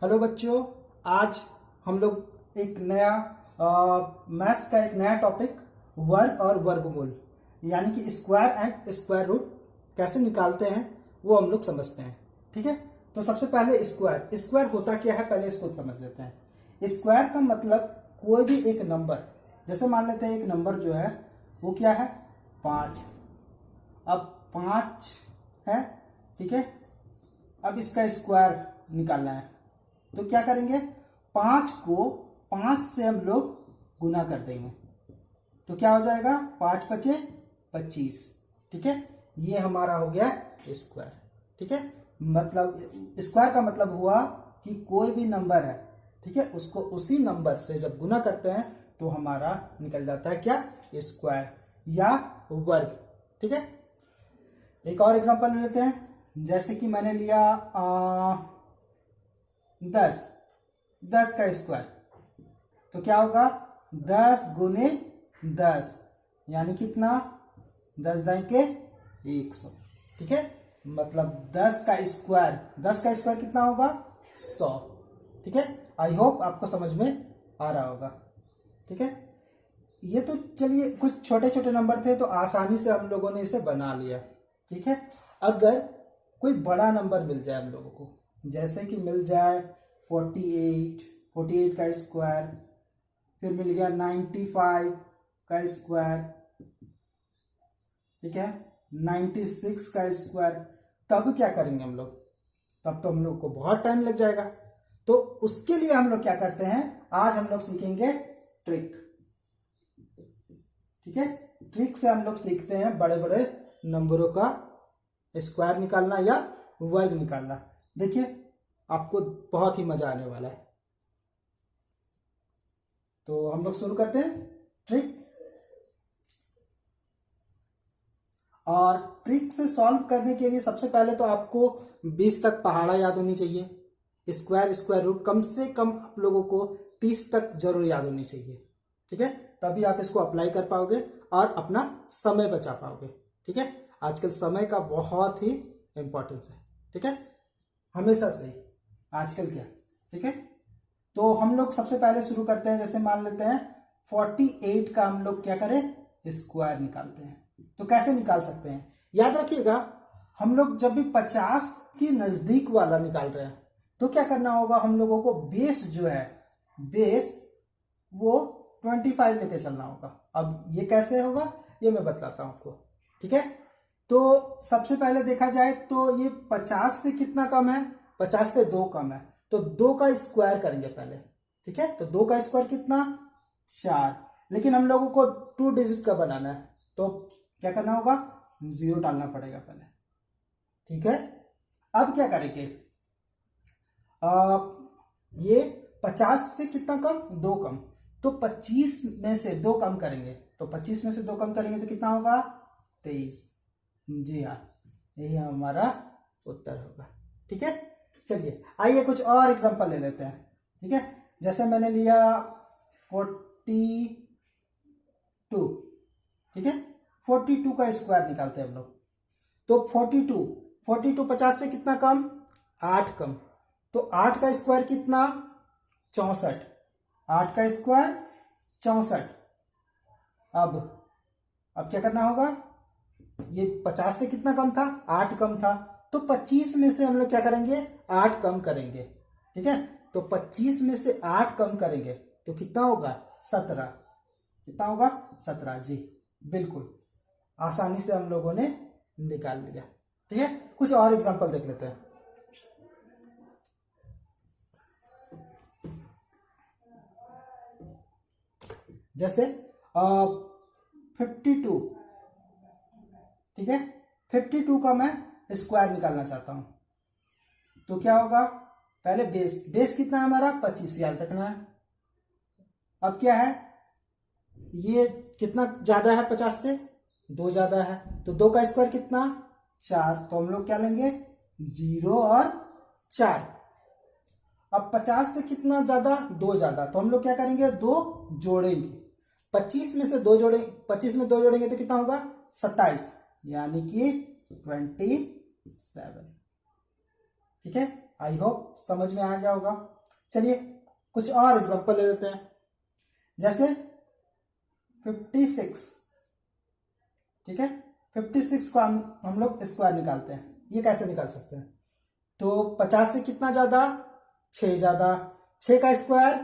Hello बच्चों, आज हम लोग एक नया मैथ्स का एक नया टॉपिक वर्ग और वर्गमूल यानी कि स्क्वायर एंड स्क्वायर रूट कैसे निकालते हैं वो हम लोग समझते हैं। ठीक है, तो सबसे पहले स्क्वायर स्क्वायर होता क्या है पहले इसको समझ लेते हैं। स्क्वायर का मतलब कोई भी एक नंबर, जैसे मान लेते हैं एक नंबर जो है वो क्या है 5। अब 5 है, ठीक है। अब इसका स्क्वायर निकालना है तो क्या करेंगे, 5 को 5 से हम लोग गुना कर देंगे तो क्या हो जाएगा 5 पचे 25। ठीक है, ये हमारा हो गया स्क्वायर। ठीक है, मतलब स्क्वायर का मतलब हुआ कि कोई भी नंबर है, ठीक है, उसको उसी नंबर से जब गुना करते हैं तो हमारा निकल जाता है क्या, स्क्वायर या वर्ग। ठीक है, एक और एग्जांपल ले लेते हैं। जैसे कि मैंने लिया 10 का स्क्वायर तो क्या होगा 10 गुने 10 यानी कितना 10 दाई के 100। ठीक है, मतलब 10 का स्क्वायर कितना होगा 100। ठीक है, आई होप आपको समझ में आ रहा होगा। ठीक है, ये तो चलिए कुछ छोटे छोटे नंबर थे तो आसानी से हम लोगों ने इसे बना लिया। ठीक है, अगर कोई बड़ा नंबर मिल जाए हम लोगों को, जैसे कि मिल जाए 48 का स्क्वायर, फिर मिल गया 95 का स्क्वायर, ठीक है, 96 का स्क्वायर, तब क्या करेंगे हम लोग, तब तो हम लोग को बहुत टाइम लग जाएगा। तो उसके लिए हम लोग क्या करते हैं, आज हम लोग सीखेंगे ट्रिक। ठीक है, ट्रिक से हम लोग सीखते हैं बड़े बड़े नंबरों का स्क्वायर निकालना या वर्ग निकालना। देखिए आपको बहुत ही मजा आने वाला है। तो हम लोग शुरू करते हैं ट्रिक। और ट्रिक से सॉल्व करने के लिए सबसे पहले तो आपको 20 तक पहाड़ा याद होनी चाहिए। स्क्वायर रूट कम से कम आप लोगों को 30 तक जरूर याद होनी चाहिए। ठीक है, तभी आप इसको अप्लाई कर पाओगे और अपना समय बचा पाओगे। ठीक है, आजकल समय का बहुत ही इंपॉर्टेंस है। ठीक है, हमेशा से ही, आजकल क्या। ठीक है, तो हम लोग सबसे पहले शुरू करते हैं। जैसे मान लेते हैं 48 का हम लोग क्या करें, स्क्वायर निकालते हैं। तो कैसे निकाल सकते हैं, याद रखिएगा, हम लोग जब भी 50 के नजदीक वाला निकाल रहे हैं तो क्या करना होगा, हम लोगों को बेस जो है, बेस वो 25 लेके चलना होगा। अब ये कैसे होगा ये मैं बतलाता हूं आपको। ठीक है, तो सबसे पहले देखा जाए तो ये 50 से कितना कम है, 50 से 2 कम है, तो 2 का स्क्वायर करेंगे पहले। ठीक है, तो 2 का स्क्वायर कितना 4, लेकिन हम लोगों को 2 डिजिट का बनाना है तो क्या करना होगा, 0 डालना पड़ेगा पहले। ठीक है, अब क्या करेंगे, ये 50 से कितना कम 2 कम, तो 25 में से 2 कम करेंगे, तो 25 में से 2 कम करेंगे तो कितना होगा 23। जी हाँ, यही हमारा उत्तर होगा। ठीक है, चलिए आइए कुछ और एग्जांपल ले लेते हैं। ठीक है, जैसे मैंने लिया 42। ठीक है, 42 का स्क्वायर निकालते हैं हम लोग। तो 42 50 से कितना कम 8 कम, तो 8 का स्क्वायर कितना 64। 8 का स्क्वायर 64। अब क्या करना होगा, ये 50 से कितना कम था 8 कम था, तो 25 में से हम लोग क्या करेंगे 8 कम करेंगे। ठीक है, तो 25 में से 8 कम करेंगे तो कितना होगा 17। कितना होगा 17। जी बिल्कुल, आसानी से हम लोगों ने निकाल लिया। ठीक है, कुछ और एग्जांपल देख लेते हैं। जैसे 52। ठीक है, 52 का मैं स्क्वायर निकालना चाहता हूं तो क्या होगा, पहले बेस कितना है हमारा 25 याद रखना है। अब क्या है, ये कितना ज्यादा है 50 से 2 ज्यादा है, तो 2 का स्क्वायर कितना 4, तो हम लोग क्या लेंगे 0 और 4। अब 50 से कितना ज्यादा 2 ज्यादा, तो हम लोग क्या करेंगे 2 जोड़ेंगे। 25 में से 2 जोड़ेंगे, 25 में 2 जोड़ेंगे तो कितना होगा 27 यानी कि 27। ठीक है, आई होप समझ में आ गया होगा। चलिए कुछ और एग्जांपल ले लेते हैं। जैसे 56, ठीक है, 56 को हम लोग स्क्वायर निकालते हैं। ये कैसे निकाल सकते हैं? तो 50 से कितना ज्यादा? 6 ज्यादा। 6 का स्क्वायर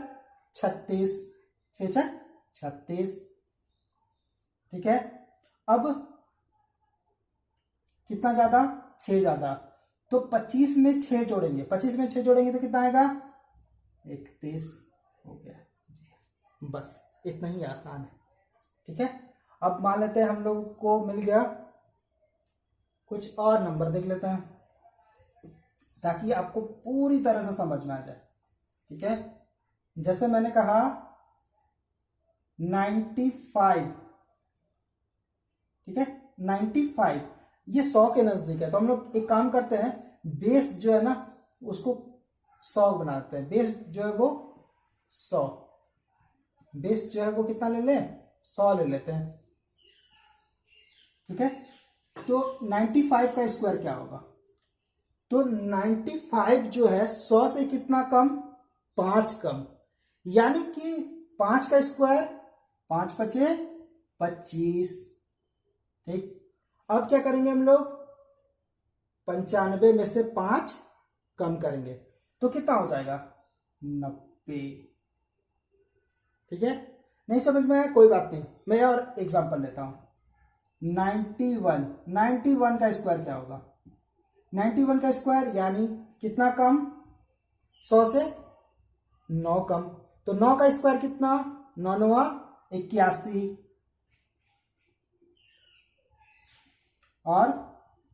36, 6 36, ठीक है। अब कितना ज्यादा? 6 ज्यादा। तो 25 में 6 जोड़ेंगे, 25 में 6 जोड़ेंगे तो कितना आएगा? 31 हो गया जी। बस इतना ही आसान है, ठीक है। अब मान लेते हैं हम लोग को मिल गया, कुछ और नंबर देख लेते हैं ताकि आपको पूरी तरह से समझ में आ जाए, ठीक है। जैसे मैंने कहा 95, ठीक है, 95 ये 100 के नजदीक है। तो हम लोग एक काम करते हैं, बेस जो है ना उसको 100 बनाते हैं। बेस जो है वो 100, बेस जो है वो कितना ले लें? 100 ले लेते हैं, ठीक है। तो 95 का स्क्वायर क्या होगा? तो 95 जो है 100 से कितना कम? 5 कम, यानी कि 5 का स्क्वायर 5 पचे 25, ठीक। अब क्या करेंगे हम लोग? 95 में से 5 कम करेंगे तो कितना हो जाएगा? 90, ठीक है। नहीं समझ में आया? कोई बात नहीं, मैं और एग्जांपल लेता हूं। 91 का स्क्वायर क्या होगा? 91 का स्क्वायर यानी कितना कम? 100 से 9 कम। तो 9 का स्क्वायर कितना? 9 9 81, और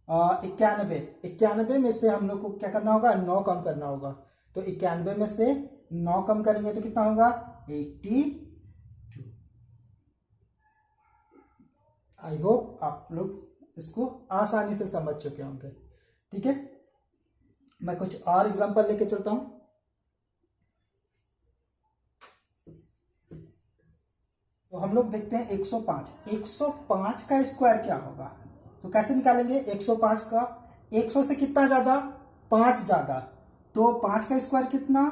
91 में से हम लोग को क्या करना होगा? 9 कम करना होगा। तो 91 में से 9 कम करेंगे तो कितना होगा? 82। आई होप आप लोग इसको आसानी से समझ चुके होंगे, ठीक है। मैं कुछ और एग्जांपल लेके चलता हूं। तो हम लोग देखते हैं 105 का स्क्वायर क्या होगा? तो कैसे निकालेंगे 105 का? 100 से कितना ज्यादा? 5 ज्यादा। तो 5 का स्क्वायर कितना?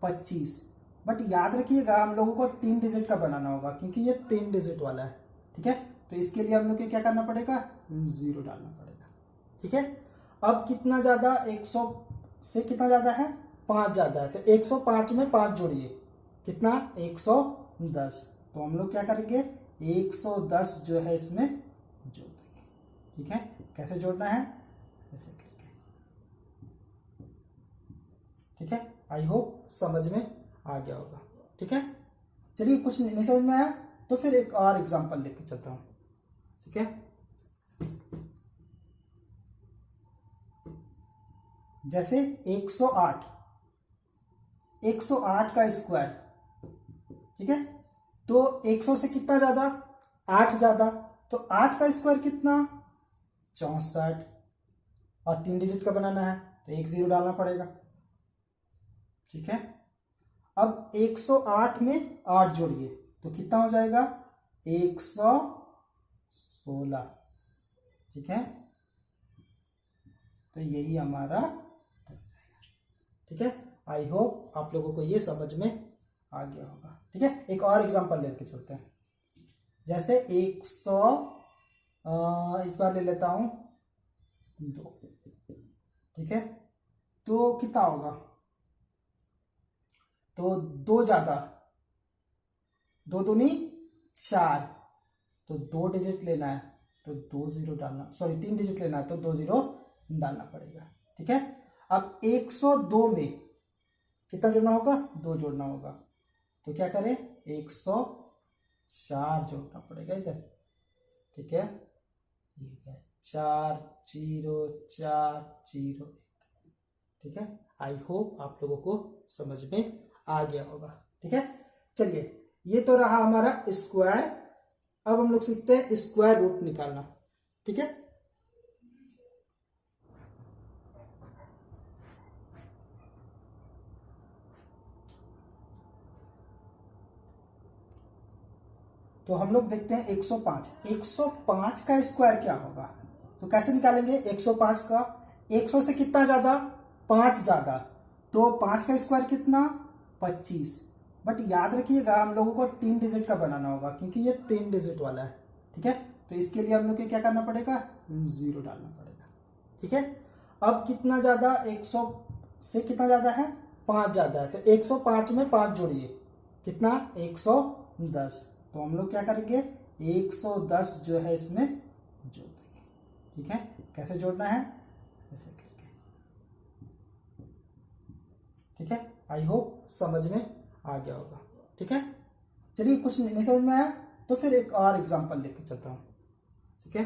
25। बट याद रखिएगा हम लोगों को 3 डिजिट का बनाना होगा क्योंकि ये 3 डिजिट वाला है, ठीक है। तो इसके लिए हम लोग को क्या करना पड़ेगा? 0 डालना पड़ेगा, ठीक है। अब कितना ज्यादा? 100 से कितना ज्यादा है? 5 ज्यादा है। तो 105 में 5 जोड़िए, कितना? 110। तो हम लोग क्या करेंगे? 110 जो है इसमें जोड़ देंगे, ठीक है। कैसे जोड़ना है? ऐसे करके, ठीक है। आई होप समझ में आ गया होगा, ठीक है। चलिए कुछ नहीं समझ में आया तो फिर एक और एग्जांपल लेके चलता हूं, ठीक है। जैसे 108 का स्क्वायर, ठीक है। तो 100 से कितना ज्यादा? 8 ज्यादा। तो 8 का स्क्वायर कितना? 64, और 3 डिजिट का बनाना है तो 1 0 डालना पड़ेगा, ठीक है। अब 108 में 8 जोड़िए तो कितना हो जाएगा? 116, ठीक है। तो यही हमारा, ठीक है। आई होप आप लोगों को ये समझ में आ गया होगा, ठीक है। एक और एग्जांपल लेके चलते हैं। जैसे 100 इस बार ले लेता हूं 2, ठीक है। तो कितना होगा? तो 2 ज्यादा, 2 दूनी 4, तो 2 डिजिट लेना है तो 2 0 डालना, सॉरी 3 डिजिट लेना है तो 2 0 डालना पड़ेगा, ठीक है। अब 102 में कितना जोड़ना होगा? 2 जोड़ना होगा। तो क्या करें? 104 जोड़ना पड़ेगा इधर, ठीक है। 4 0 4 0, ठीक है। आई होप आप लोगों को समझ में आ गया होगा, ठीक है। चलिए ये तो रहा हमारा स्क्वायर। अब हम लोग सीखते हैं स्क्वायर रूट निकालना, ठीक है। तो हम लोग देखते हैं 105 का स्क्वायर क्या होगा? तो कैसे निकालेंगे 105 का? 100 से कितना ज्यादा? 5 ज्यादा, तो 5 का स्क्वायर कितना 25। बट याद रखिएगा हम लोगों को 3 डिजिट का बनाना होगा क्योंकि ये 3 डिजिट वाला है। ठीक है, तो इसके लिए हम लोग को क्या करना पड़ेगा, 0 डालना पड़ेगा। ठीक है, अब कितना ज्यादा, 100 से कितना ज्यादा है, 5 ज्यादा है, तो 105 में 5 जोड़िए, कितना 110। तो हम लोग क्या करेंगे, 110 जो है इसमें जोड़ देंगे। ठीक है, कैसे जोड़ना है, ऐसे करके। ठीक है, आई होप समझ में आ गया होगा। ठीक है, चलिए कुछ नहीं समझ में आया तो फिर एक और एग्जांपल लेके चलता हूं। ठीक है,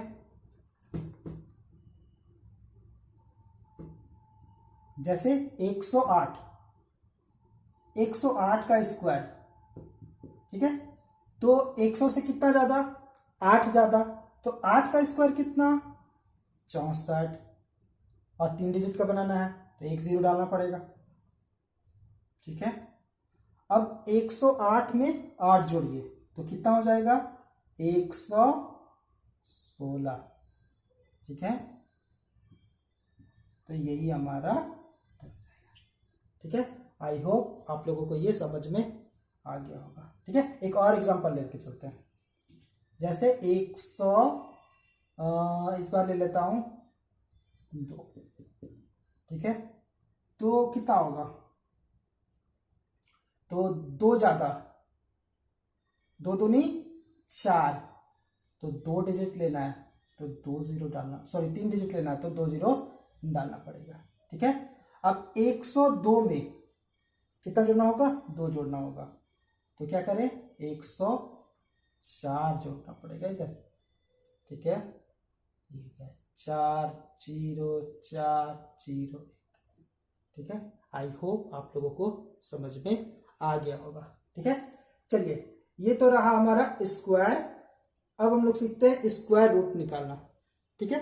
जैसे 108, 108 का स्क्वायर। ठीक है, तो 100 से कितना ज्यादा, 8 ज्यादा, तो 8 का स्क्वायर कितना 64, और 3 डिजिट का बनाना है तो 1 0 डालना पड़ेगा। ठीक है, अब 108 में 8 जोड़िए तो कितना हो जाएगा 116। ठीक है, तो यही हमारा। ठीक है, आई होप आप लोगों को ये समझ में आ गया होगा। ठीक है, एक और एग्जांपल लेके चलते हैं। जैसे 100, इस बार ले लेता हूं 2। ठीक है, तो कितना होगा, तो 2 ज्यादा, 2 दूनी 4, तो 2 डिजिट लेना है तो 2 0 डालना, सॉरी 3 डिजिट लेना है तो 2 0 डालना पड़ेगा। ठीक है, अब 102 में कितना जोड़ना होगा, 2 जोड़ना होगा, तो क्या करें 104 जोड़ना पड़ेगा इधर। ठीक है, 4 0 4 0। ठीक है, आई होप आप लोगों को समझ में आ गया होगा। ठीक है, चलिए ये तो रहा हमारा स्क्वायर। अब हम लोग सीखते हैं स्क्वायर रूट निकालना। ठीक है,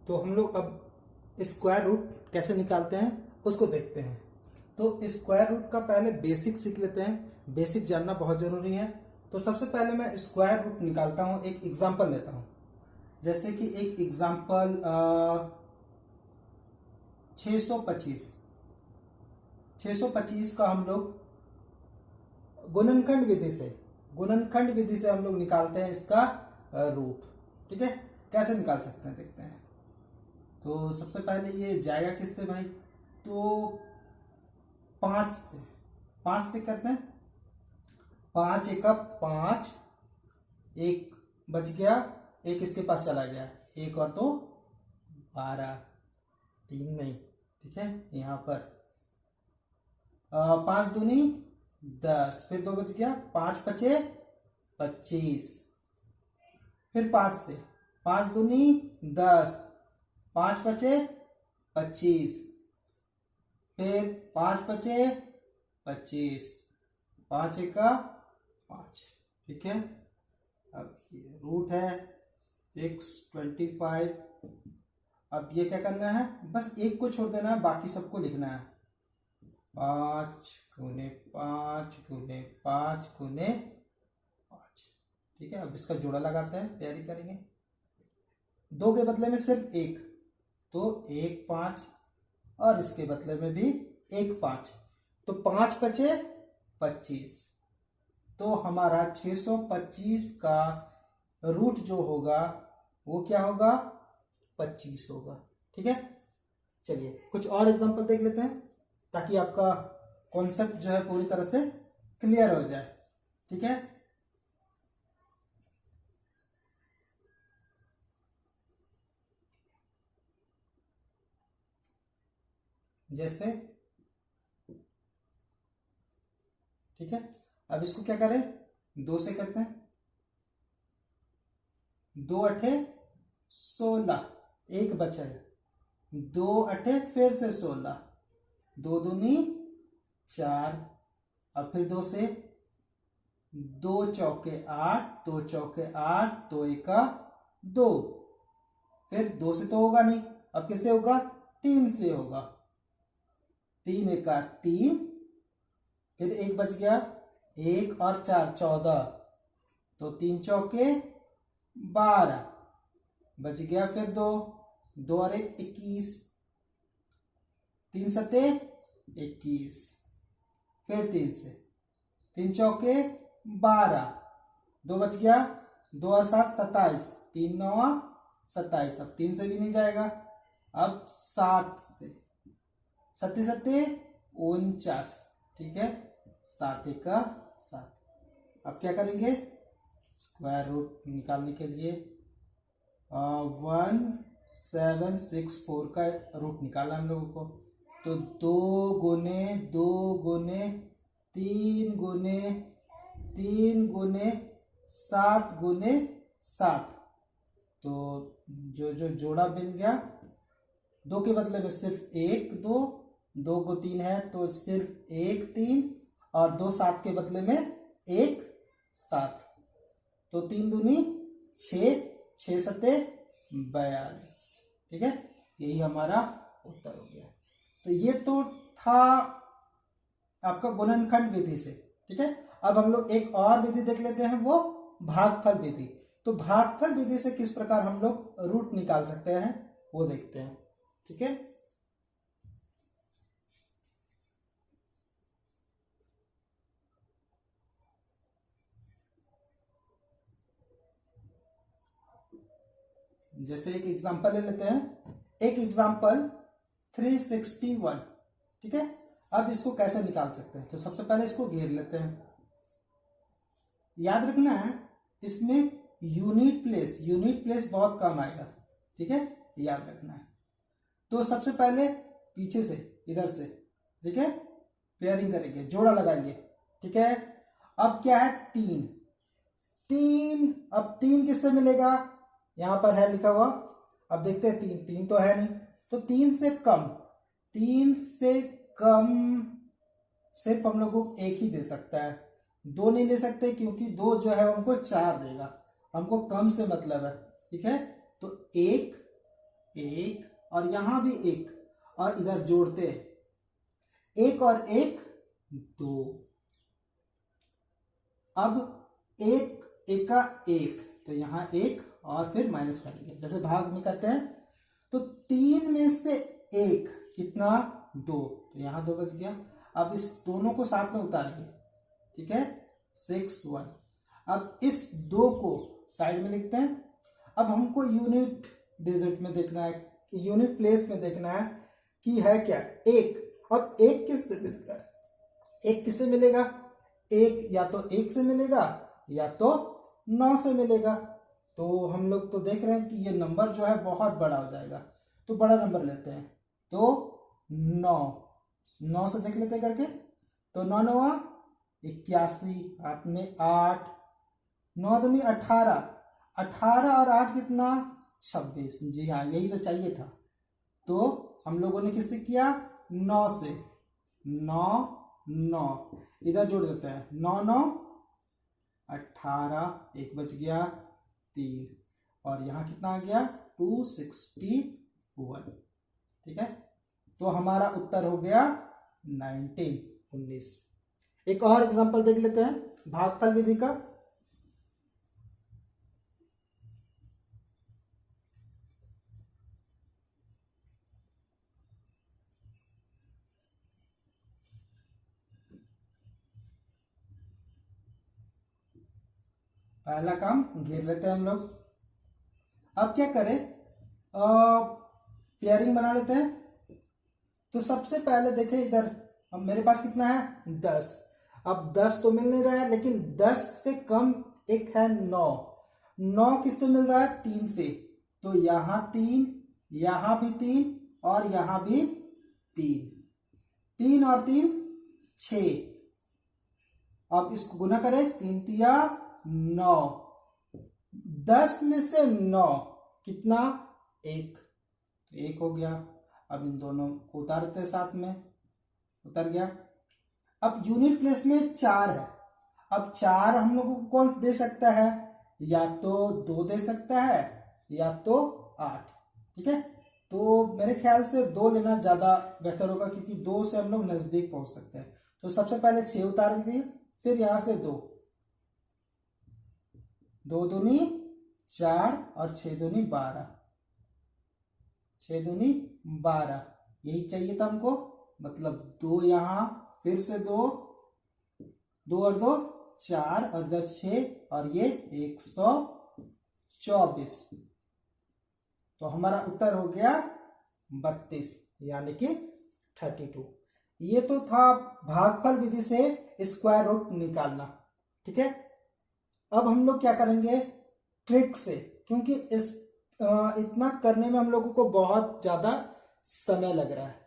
तो हम लोग अब स्क्वायर रूट कैसे निकालते हैं उसको देखते हैं। तो स्क्वायर रूट का पहले बेसिक सीख लेते हैं, बेसिक जानना बहुत जरूरी है। तो सबसे पहले मैं स्क्वायर रूट निकालता हूं, एक एग्जांपल लेता हूं। जैसे कि एक एग्जांपल 625, 625 का हम लोग गुणनखंड विधि से, गुणनखंड विधि से हम लोग निकालते हैं इसका रूट। ठीक है, कैसे निकाल सकते हैं देखते हैं। तो सबसे पहले ये जाएगा किससे भाई, तो 5 से, 5 से करते हैं। 5 एक 5, एक बच गया, एक इसके पास चला गया, एक और तो 12, 3 नहीं। ठीक है, यहां पर 5 दूनी 10, फिर 2 बच गया, 5 पचे 25, फिर 5 से, 5 दूनी 10, 5 बचे 25, फिर 5 बचे 25, 5 एक 5। ठीक है, अब ये रूट है 625। अब ये क्या करना है, बस एक को छोड़ देना है, बाकी सबको लिखना है। 5 गुने 5 गुने 5 गुने 5। ठीक है, अब इसका जोड़ा लगाते हैं, तैयारी करेंगे। 2 के बदले में सिर्फ 1, तो 1 5, और इसके बदले में भी 1 5, तो 5 बचे 25। तो हमारा 625 का रूट जो होगा वो क्या होगा, 25 होगा। ठीक है, चलिए कुछ और एग्जांपल देख लेते हैं ताकि आपका कॉन्सेप्ट जो है पूरी तरह से क्लियर हो जाए। ठीक है, जैसे, ठीक है, अब इसको क्या करें, 2 से करते हैं। 2 अठे 16, एक बचा है, 2 अठे फिर से 16, 2 दूनी 4, अब फिर 2 से, 2 चौके 8, 2 चौके 8, 2 एका 2, फिर 2 से तो होगा नहीं, अब किससे होगा, 3 से होगा, 3 एका 3, फिर 1 बच गया, 1 और 4 14, तो 3 चौके 12, बच गया फिर 2, 2 और 1 21, 3 सत्ते 21, फिर 3 से, 3 चौके 12, 2 बच गया, 2 और 7 27, 3 9 27, अब 3 से भी नहीं जाएगा, अब 7 से, 7 सत्ते 49, ठीक है, 7 1 का 7। अब क्या करेंगे, स्क्वायर रूट निकालने के लिए 1764 का रूट निकाला हम लोगों को, तो 2 गुने 2 गुने 3 गुने 3 गुने 7 गुने 7, तो जो जो जोड़ा मिल गया, 2 के बदले में सिर्फ 1 2, 2 को 3 है तो सिर्फ 1 3, और 2 7 के बदले में 1 7, तो 3 दूनी 6, 6 सत्ते 42, ठीक है, यही हमारा उत्तर हो गया। तो ये तो था आपका गुणनखंड विधि से, ठीक है। अब हम लोग एक और विधि देख लेते हैं, वो भागफल विधि। तो भागफल विधि से किस प्रकार हम लोग रूट निकाल सकते हैं वो देखते हैं, ठीक है। जैसे एक एग्जांपल ले लेते हैं, एक एग्जांपल 361, ठीक है। अब इसको कैसे निकाल सकते हैं, तो सबसे पहले इसको घेर लेते हैं। याद रखना है इसमें यूनिट प्लेस बहुत कम आएगा, ठीक है, याद रखना है। तो सबसे पहले पीछे से, इधर से, ठीक है, पेयरिंग करेंगे, जोड़ा लगाएंगे, ठीक है। अब क्या है, 3 3, अब 3 किससे मिलेगा, यहां पर है लिखा हुआ, अब देखते हैं 3 3 तो है नहीं, तो 3 से कम, 3 से कम सिर्फ हम लोग को एक ही दे सकता है, 2 नहीं ले सकते, क्योंकि 2 जो है हमको 4 देगा, हमको कम से मतलब है, ठीक है। तो 1 1 और यहां भी 1, और इधर जोड़ते हैं, 1 और 1 2, अब 1 1 का 1, तो यहां 1 और फिर माइनस करेंगे, जैसे भाग में करते हैं। तो 3 में से 1 कितना, 2, तो यहां 2 बच गया। अब इस दोनों को साथ में उतारेंगे, ठीक है, 6 1। अब इस 2 को साइड में लिखते हैं। अब हमको यूनिट डिजिट में देखना है, यूनिट प्लेस में देखना है कि है क्या, 1। अब 1 किससे मिलता है, 1 किससे मिलेगा, 1 या तो 1 से मिलेगा या तो 9 से मिलेगा। तो हम लोग तो देख रहे हैं कि ये नंबर जो है बहुत बड़ा हो जाएगा, तो बड़ा नंबर लेते हैं, तो 9 से देख लेते हैं करके, तो 9 9 81, हाथ में 8, 9 दूनी 18, 18 और 8 कितना, 26, जी हाँ यही तो चाहिए था। तो हम लोगों ने किससे किया, 9 से, 9 9 इधर जोड़ देते हैं, 9 9 18, 1 बच गया 3, और यहाँ कितना आ गया 261, ठीक है। तो हमारा उत्तर हो गया 19। एक और एग्जांपल देख लेते हैं भागफल विधि का। पहला काम घेर लेते हैं हम लोग। अब क्या करें, पेयरिंग बना लेते हैं। तो सबसे पहले देखें इधर, अब मेरे पास कितना है 10, अब 10 तो मिल नहीं रहा है, लेकिन 10 से कम एक है 9, 9 किससे मिल रहा है 3 से, तो यहां 3, यहां भी 3 और यहां भी 3, 3 और 3 6। अब इसको गुना करें, 3 तिया 9, 10 में से 9 कितना 1, 1 हो गया। अब इन दोनों को उतारते हैं, साथ में उतर गया। अब यूनिट प्लेस में 4 है, अब 4 हम लोगों को कौन दे सकता है, या तो 2 दे सकता है या तो 8, ठीक है। तो मेरे ख्याल से 2 लेना ज्यादा बेहतर होगा, क्योंकि 2 से हम लोग नजदीक पहुंच सकते हैं। तो सबसे पहले 6 उतार दिए, फिर यहां से 2, 2 दूनी 4 और 6 दूनी 12, 6 दूनी 12, यही चाहिए था हमको। मतलब 2 यहाँ, फिर से 2, 2 और 2 4, और इधर 6, और ये 124। तो हमारा उत्तर हो गया 32, यानी कि 32। ये तो था भागफल विधि से स्क्वायर रूट निकालना। ठीक है, अब हम लोग क्या करेंगे ट्रिक से, क्योंकि इतना करने में हम लोगों को बहुत ज्यादा समय लग रहा है।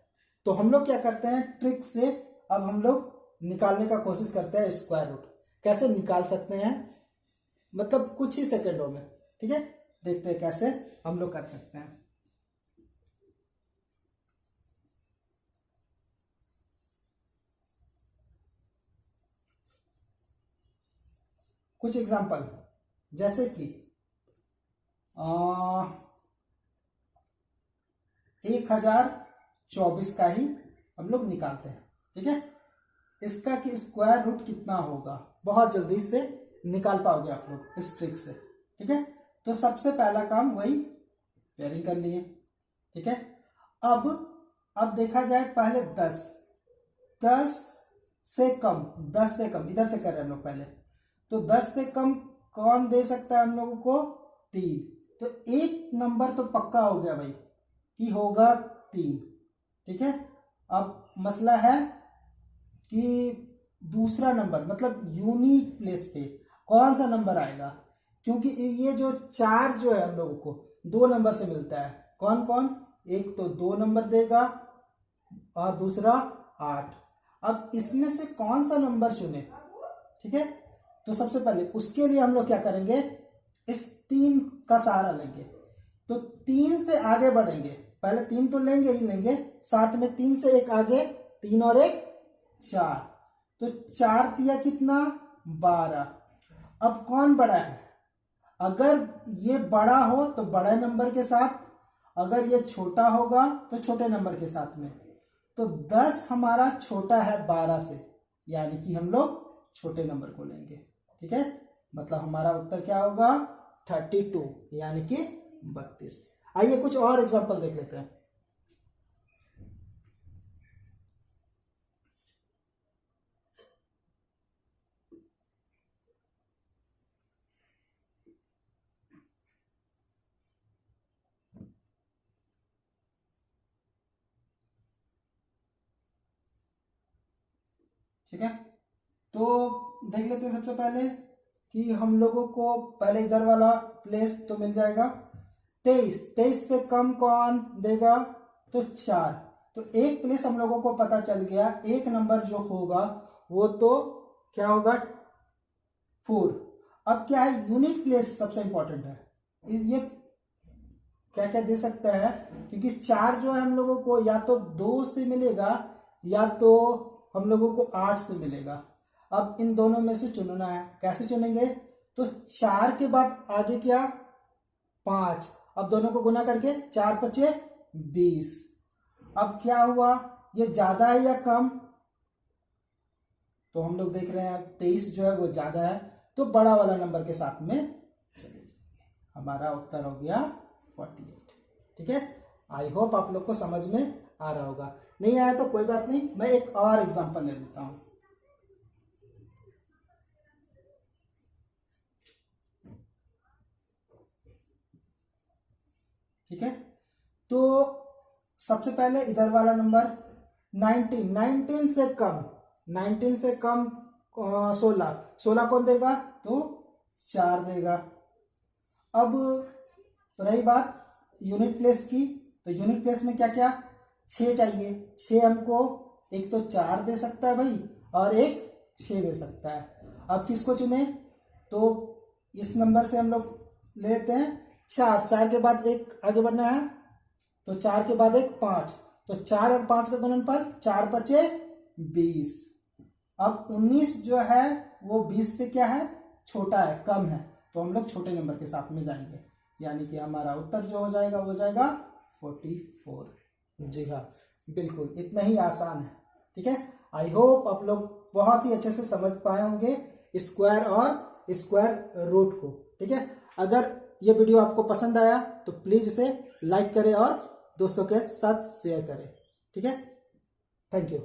तो हम लोग क्या करते हैं ट्रिक से, अब हम लोग निकालने का कोशिश करते हैं स्क्वायर रूट। कैसे निकाल सकते हैं, मतलब कुछ ही सेकंडों में। ठीक है, देखते हैं कैसे हम लोग कर सकते हैं। कुछ एग्जांपल, जैसे कि 1024 का ही हम लोग निकालते हैं। ठीक है, इसका कि स्क्वायर रूट कितना होगा बहुत जल्दी से निकाल पाओगे आप लोग इस ट्रिक से। ठीक है, तो सबसे पहला काम वही पेयरिंग कर लिए। ठीक है, अब देखा जाए पहले 10 से कम, 10 से कम इधर से कर रहे हैं हम लोग पहले। तो 10 से कम कौन दे सकता है हम लोगों को, 3। तो एक नंबर तो पक्का हो गया भाई कि होगा 3। ठीक है, अब मसला है कि दूसरा नंबर मतलब यूनिट प्लेस पे कौन सा नंबर आएगा, क्योंकि ये जो 4 जो है हम लोगों को 2 नंबर से मिलता है। कौन कौन, एक तो 2 नंबर देगा और दूसरा 8। अब इसमें से कौन सा नंबर चुने। ठीक है, तो सबसे पहले उसके लिए हम लोग क्या करेंगे, इस 3 का सहारा लेंगे। तो 3 से आगे बढ़ेंगे, पहले 3 तो लेंगे ही लेंगे, साथ में 3 से एक आगे, 3 और 1 4। तो 4 दिया कितना, 12। अब कौन बड़ा है, अगर ये बड़ा हो तो बड़े नंबर के साथ, अगर ये छोटा होगा तो छोटे नंबर के साथ में। तो 10 हमारा छोटा है 12 से, यानी कि हम लोग छोटे नंबर को लेंगे। ठीक है, मतलब हमारा उत्तर क्या होगा 32, यानी कि 32। आइए कुछ और एग्जांपल देख लेते हैं। ठीक है, तो देख लेते हैं सबसे पहले कि हम लोगों को पहले इधर वाला प्लेस तो मिल जाएगा। 23 से कम कौन देगा, तो 4। तो एक प्लेस हम लोगों को पता चल गया, एक नंबर जो होगा वो तो क्या होगा 4। अब क्या है, यूनिट प्लेस सबसे इंपॉर्टेंट है। ये क्या क्या दे सकता है, क्योंकि 4 जो है हम लोगों को या तो 2 से मिलेगा या तो हम लोगों को 8 से मिलेगा। अब इन दोनों में से चुनना है, कैसे चुनेंगे, तो 4 के बाद आगे क्या 5। अब दोनों को गुना करके 4 5 20। अब क्या हुआ, ये ज्यादा है या कम, तो हम लोग देख रहे हैं 23 जो है वो ज्यादा है, तो बड़ा वाला नंबर के साथ में चले जाएंगे। हमारा उत्तर हो गया 48। ठीक है, आई होप आप लोग को समझ में आ रहा होगा। नहीं आया तो कोई बात नहीं, मैं एक और एग्जांपल ले लेता हूं। ठीक है, तो सबसे पहले इधर वाला नंबर 19 से कम, 19 से कम 16 कौन देगा, तो 4 देगा। अब रही बात यूनिट प्लेस की, तो यूनिट प्लेस में क्या क्या 6 चाहिए। 6 हमको एक तो 4 दे सकता है भाई, और एक 6 दे सकता है। अब किसको चुने, तो इस नंबर से हम लोग ले लेते हैं 4 के बाद एक आगे बढ़ना है, तो 4 के बाद एक 5। तो 4 और 5 का गुणनफल 4 5 20। अब 19 जो है वो 20 से क्या है, छोटा है, कम है, तो हम लोग छोटे नंबर के साथ में जाएंगे, यानी कि हमारा उत्तर जो हो जाएगा वो जाएगा 44। जी हाँ, बिल्कुल इतना ही आसान है। ठीक है, आई होप आप लोग बहुत ही अच्छे से समझ पाए होंगे स्क्वायर और स्क्वायर रूट को। ठीक है, अगर ये वीडियो आपको पसंद आया तो प्लीज इसे लाइक करें और दोस्तों के साथ शेयर करें। ठीक है, थैंक यू।